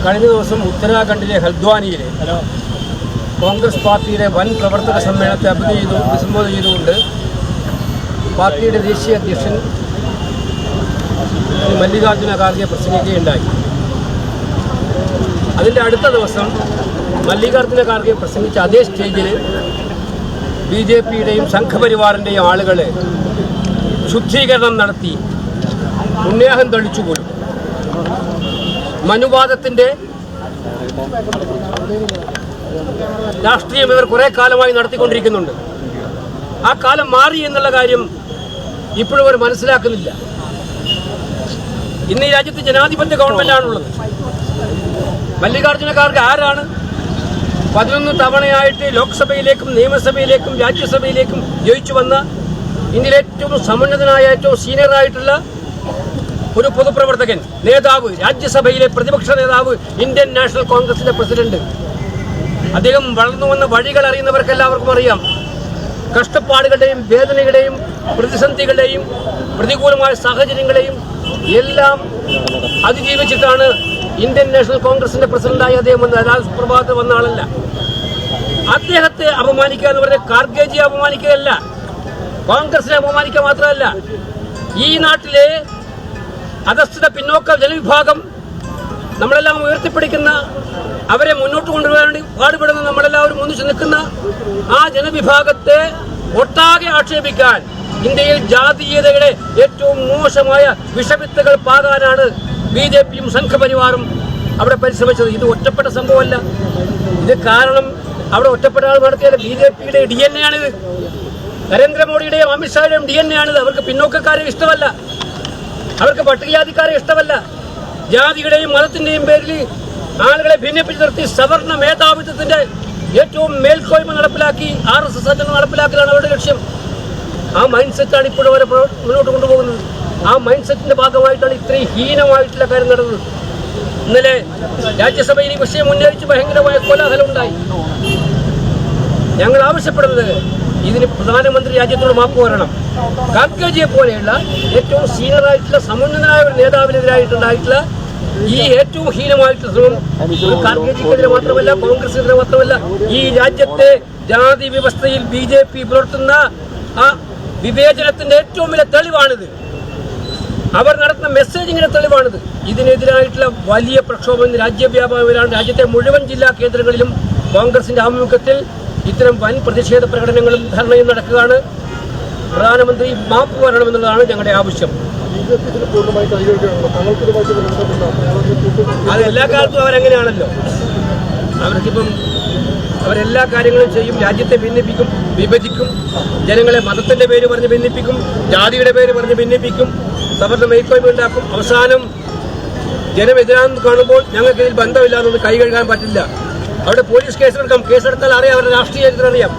കഴിഞ്ഞ ദിവസം ഉത്തരാഖണ്ഡിലെ ഹൽദ്വാനിയിലെ കോൺഗ്രസ് പാർട്ടിയുടെ വൻ പ്രവർത്തക സമ്മേളനത്തെ അഭിസംബോധന ചെയ്തുകൊണ്ട് പാർട്ടിയുടെ ദേശീയ അധ്യക്ഷൻ മല്ലികാർജുന ഖാർഗെ പ്രസംഗിക്കുകയുണ്ടായി. അതിൻ്റെ അടുത്ത ദിവസം മല്ലികാർജുന ഖാർഗെ പ്രസംഗിച്ച അതേ സ്റ്റേജിൽ BJPയുടെയും സംഘപരിവാറിൻ്റെയും ആളുകൾ ശുദ്ധീകരണം നടത്തി പുണ്യാഹം തെളിച്ചുപോലും. മനുവാദത്തിൻ്റെ രാഷ്ട്രീയം ഇവർ കുറേ കാലമായി നടത്തിക്കൊണ്ടിരിക്കുന്നുണ്ട്. ആ കാലം മാറി എന്നുള്ള കാര്യം ഇപ്പോഴും അവർ മനസ്സിലാക്കുന്നില്ല. ഇന്ന് ഈ രാജ്യത്ത് ജനാധിപത്യ ഗവൺമെൻറ്റാണുള്ളത്. മല്ലികാർജുന ഖാർഗെ ആരാണ്? 11 തവണയായിട്ട് ലോക്സഭയിലേക്കും നിയമസഭയിലേക്കും രാജ്യസഭയിലേക്കും ജയിച്ചു വന്ന ഇന്ത്യയിലെ ഏറ്റവും സമുന്നതനായ ഏറ്റവും സീനിയറായിട്ടുള്ള ഒരു പൊതുപ്രവർത്തകൻ, നേതാവ്, രാജ്യസഭയിലെ പ്രതിപക്ഷ നേതാവ്, ഇന്ത്യൻ നാഷണൽ കോൺഗ്രസിന്റെ പ്രസിഡന്റ്. അദ്ദേഹം വളർന്നു വന്ന വഴികൾ അറിയുന്നവർക്കെല്ലാവർക്കും അറിയാം. കഷ്ടപ്പാടുകളുടെയും വേദനകളുടെയും പ്രതിസന്ധികളുടെയും പ്രതികൂലമായ സാഹചര്യങ്ങളെയും എല്ലാം അതിജീവിച്ചിട്ടാണ് ഇന്ത്യൻ നാഷണൽ കോൺഗ്രസിന്റെ പ്രസിഡന്റായി അദ്ദേഹം വന്നത്. സുപ്രഭാതത്തിൽ വന്ന ആളല്ല. അദ്ദേഹത്തെ അപമാനിക്കുക എന്ന് പറഞ്ഞാൽ ഖാർഗെജിയെ അപമാനിക്കുകയല്ല, കോൺഗ്രസിനെ അപമാനിക്കുക മാത്രമല്ല, ഈ നാട്ടിലെ അധസ്ഥിത പിന്നോക്ക ജനവിഭാഗം നമ്മളെല്ലാം ഉയർത്തിപ്പിടിക്കുന്ന, അവരെ മുന്നോട്ട് കൊണ്ടുവരാൻ വേണ്ടി പാടുപെടുന്ന, നമ്മളെല്ലാവരും ഒന്നിച്ചു നിൽക്കുന്ന ആ ജനവിഭാഗത്തെ ഒട്ടാകെ ആക്ഷേപിക്കാൻ, ഇന്ത്യയിൽ ജാതീയതയുടെ ഏറ്റവും മോശമായ വിഷവിത്തുകൾ പാകാനാണ് BJPയും സംഘപരിവാറും അവിടെ പരിശ്രമിച്ചത്. ഇത് ഒറ്റപ്പെട്ട സംഭവമല്ല. ഇത് കാരണം അവിടെ ഒറ്റപ്പെട്ട ആൾ നടത്തിയാൽ BJPയുടെ DNA ആണിത്. നരേന്ദ്രമോദിയുടെയും അമിത്ഷായുടെയും DNA ആണിത്. അവർക്ക് പിന്നോക്കക്കാരെ ഇഷ്ടമല്ല, അവർക്ക് പട്ടികജാതിക്കാരെ ഇഷ്ടമല്ല. ജാതിയുടെയും മതത്തിന്റെയും പേരിൽ ആളുകളെ ഭിന്നിപ്പിച്ച് നിർത്തി സവർണ മേധാവിത്വത്തിന്റെ ഏറ്റവും മേൽക്കോയ്മ നടപ്പിലാക്കി RSS നടപ്പിലാക്കലാണ് അവരുടെ ലക്ഷ്യം. ആ മൈൻഡ് സെറ്റാണ് ഇപ്പോഴും അവരെ മുന്നോട്ട് കൊണ്ടുപോകുന്നത്. ആ മൈൻഡ് സെറ്റിന്റെ ഭാഗമായിട്ടാണ് ഇത്രയും ഹീനമായിട്ടുള്ള കാര്യം നടന്നത്. ഇന്നലെ രാജ്യസഭയിൽ ഈ വിഷയം ഉന്നയിച്ച് ഭയങ്കരമായ കോലാഹലം ഉണ്ടായി. ഞങ്ങൾ ആവശ്യപ്പെടുന്നത് ഇതിന് പ്രധാനമന്ത്രി രാജ്യത്തോട് മാപ്പ് വരണം. ഖാർഗെജിയെ പോലെയുള്ള ഏറ്റവും സീനിയറായിട്ടുള്ള സമുന്നതനായ ഒരു നേതാവിനെതിരായിട്ടുണ്ടായിട്ടുള്ള ഈ ഏറ്റവും ഹീനമായിട്ടുള്ള ശ്രമം ഖാർഗെജിക്കെതിരെ മാത്രമല്ല, കോൺഗ്രസിനെതിരെ മാത്രമല്ല, ഈ രാജ്യത്തെ ജാതി വ്യവസ്ഥയിൽ BJP പുലർത്തുന്ന ആ വിവേചനത്തിന്റെ ഏറ്റവും വലിയ തെളിവാണിത്. അവർ നടത്തുന്ന മെസ്സേജിങ്ങിന്റെ തെളിവാണിത്. ഇതിനെതിരായിട്ടുള്ള വലിയ പ്രക്ഷോഭം രാജ്യവ്യാപകമാണ്. രാജ്യത്തെ മുഴുവൻ ജില്ലാ കേന്ദ്രങ്ങളിലും കോൺഗ്രസിന്റെ ആഭിമുഖ്യത്തിൽ ഇത്തരം വൻ പ്രതിഷേധ പ്രകടനങ്ങളും ധർണയും നടക്കുകയാണ്. പ്രധാനമന്ത്രി മാപ്പ് വരണമെന്നുള്ളതാണ് ഞങ്ങളുടെ ആവശ്യം. അത് എല്ലാ കാലത്തും അവരെങ്ങനെയാണല്ലോ. അവർക്കിപ്പം അവരെല്ലാ കാര്യങ്ങളും ചെയ്യും. രാജ്യത്തെ ഭിന്നിപ്പിക്കും, വിഭജിക്കും, ജനങ്ങളെ മതത്തിന്റെ പേര് പറഞ്ഞ് ഭിന്നിപ്പിക്കും, ജാതിയുടെ പേര് പറഞ്ഞ് ഭിന്നിപ്പിക്കും, സവർണ്ണ മേൽക്കോയ്മ ഉണ്ടാക്കും. അവസാനം ജനമെതിരാന്ന് കാണുമ്പോൾ ഞങ്ങൾക്ക് ഇതിൽ ബന്ധമില്ലാതൊന്നും കൈ കഴുകാൻ പറ്റില്ല. അവിടെ പോലീസ് കേസെടുക്കാം. കേസെടുത്താൽ അറിയാം, അവരുടെ രാഷ്ട്രീയ ചരിത്രം അറിയാം,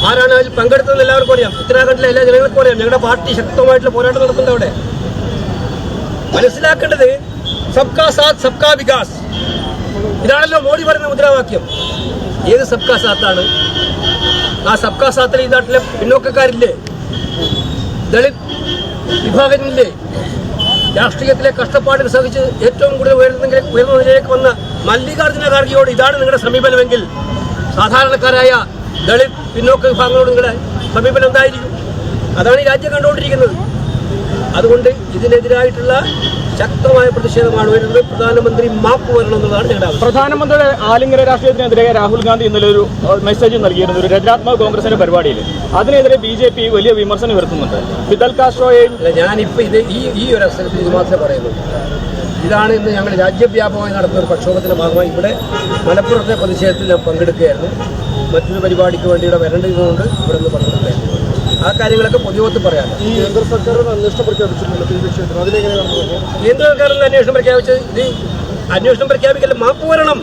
ആരാണ് അതിൽ പങ്കെടുത്തതെന്ന് എല്ലാവർക്കും അറിയാം. ഉത്തരാഖണ്ഡിലെ എല്ലാ ജനങ്ങൾക്കും അറിയാം. ഞങ്ങളുടെ പാർട്ടി ശക്തമായിട്ടുള്ള പോരാട്ടം നടത്തുന്നത് അവിടെ. മനസ്സിലാക്കേണ്ടത് സബ്കാ സാത്ത് സബ്കാ വികാസ്. ഇതാണല്ലോ മോഡി പറയുന്ന മുദ്രാവാക്യം. ഏത് സബ്കാ സാത്താണ്? ആ സബ്കാ സാത്തിൽ ഈ നാട്ടിലെ പിന്നോക്കക്കാരില്ലേ, ദളിത് വിഭാഗങ്ങളില്ലേ, രാഷ്ട്രീയത്തിലെ കഷ്ടപ്പാടുകൾ സഹിച്ച് ഏറ്റവും കൂടുതൽ ഉയർന്ന നിലയിലേക്ക് വന്ന മല്ലികാർജുന ഖാർഗെയോട് ഇതാണ് നിങ്ങളുടെ സമീപനമെങ്കിൽ സാധാരണക്കാരായ ദളിത് പിന്നോക്ക വിഭാഗങ്ങളോട് നിങ്ങളുടെ സമീപനം എന്തായിരിക്കും? അതാണ് ഈ രാജ്യം കണ്ടുകൊണ്ടിരിക്കുന്നത്. അതുകൊണ്ട് ഇതിനെതിരായിട്ടുള്ള ശക്തമായ പ്രതിഷേധമാണ് വരുന്നത്. പ്രധാനമന്ത്രി മാപ്പ് വരണം എന്നുള്ളതാണ് ഞങ്ങളുടെ ആവശ്യം. പ്രധാനമന്ത്രിയുടെ ആലിംഗന രാഷ്ട്രീയത്തിനെതിരെ രാഹുൽ ഗാന്ധി ഇന്നലെ ഒരു മെസ്സേജ് നൽകിയിരുന്നു ഒരു രചനാത്മക കോൺഗ്രസിന്റെ പരിപാടിയിൽ. അതിനെതിരെ BJP വലിയ വിമർശനം ഉയർത്തുന്നുണ്ട്. ഫിദൽ കാസ്ട്രോയെയും ഞാനിപ്പോൾ ഈ ഒരു അവസരത്തിൽ ഇത് മാത്രമേ പറയുന്നുള്ളൂ. ഇതാണ് ഇന്ന് ഞങ്ങൾ രാജ്യവ്യാപകമായി നടത്തുന്ന ഒരു പ്രക്ഷോഭത്തിന്റെ ഭാഗമായി ഇവിടെ മലപ്പുറത്തെ പ്രതിഷേധത്തിൽ ഞാൻ പങ്കെടുക്കുകയായിരുന്നു. മറ്റൊരു പരിപാടിക്ക് വേണ്ടി ഇവിടെ വരേണ്ടതുകൊണ്ട് ഇവിടെ നിന്ന് പങ്കെടുക്കുകയായിരുന്നു. ആ കാര്യങ്ങളൊക്കെ പൊതുവത്ത് പറയാം. കേന്ദ്ര സർക്കാർ അന്വേഷണം പ്രഖ്യാപിച്ചിട്ടുണ്ട് ഈ വിഷയത്തിൽ. അതിനെങ്ങനെയാണ് കേന്ദ്ര സർക്കാരിന്റെ അന്വേഷണം പ്രഖ്യാപിച്ചത്? ഇത് അന്വേഷണം പ്രഖ്യാപിക്കല്ല, മാപ്പ് വരണം.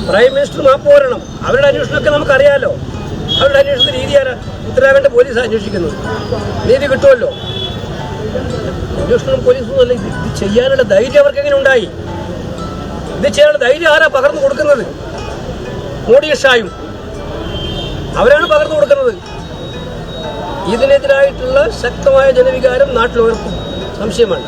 പ്രൈം മിനിസ്റ്റർ മാപ്പ് വരണം. അവരുടെ അന്വേഷണമൊക്കെ നമുക്കറിയാമല്ലോ. അവരുടെ അന്വേഷണത്തിന്റെ രീതിയാണ് ഉത്തരാഖണ്ഡ് പോലീസ് അന്വേഷിക്കുന്നത്. നീതി കിട്ടുമല്ലോ. അന്വേഷണം പോലീസൊന്നുമല്ല. ഇത് ചെയ്യാനുള്ള ധൈര്യം അവർക്ക് എങ്ങനെ ഉണ്ടായി? ഇത് ചെയ്യാനുള്ള ധൈര്യം ആരാ പകർന്നു കൊടുക്കുന്നത്? മോഡിയും ഷായും അവരാണ് പകർന്നു കൊടുക്കുന്നത്. ഇതിനെതിരായിട്ടുള്ള ശക്തമായ ജനവികാരം നാട്ടിൽ ഉയർത്തും, സംശയമാണ്.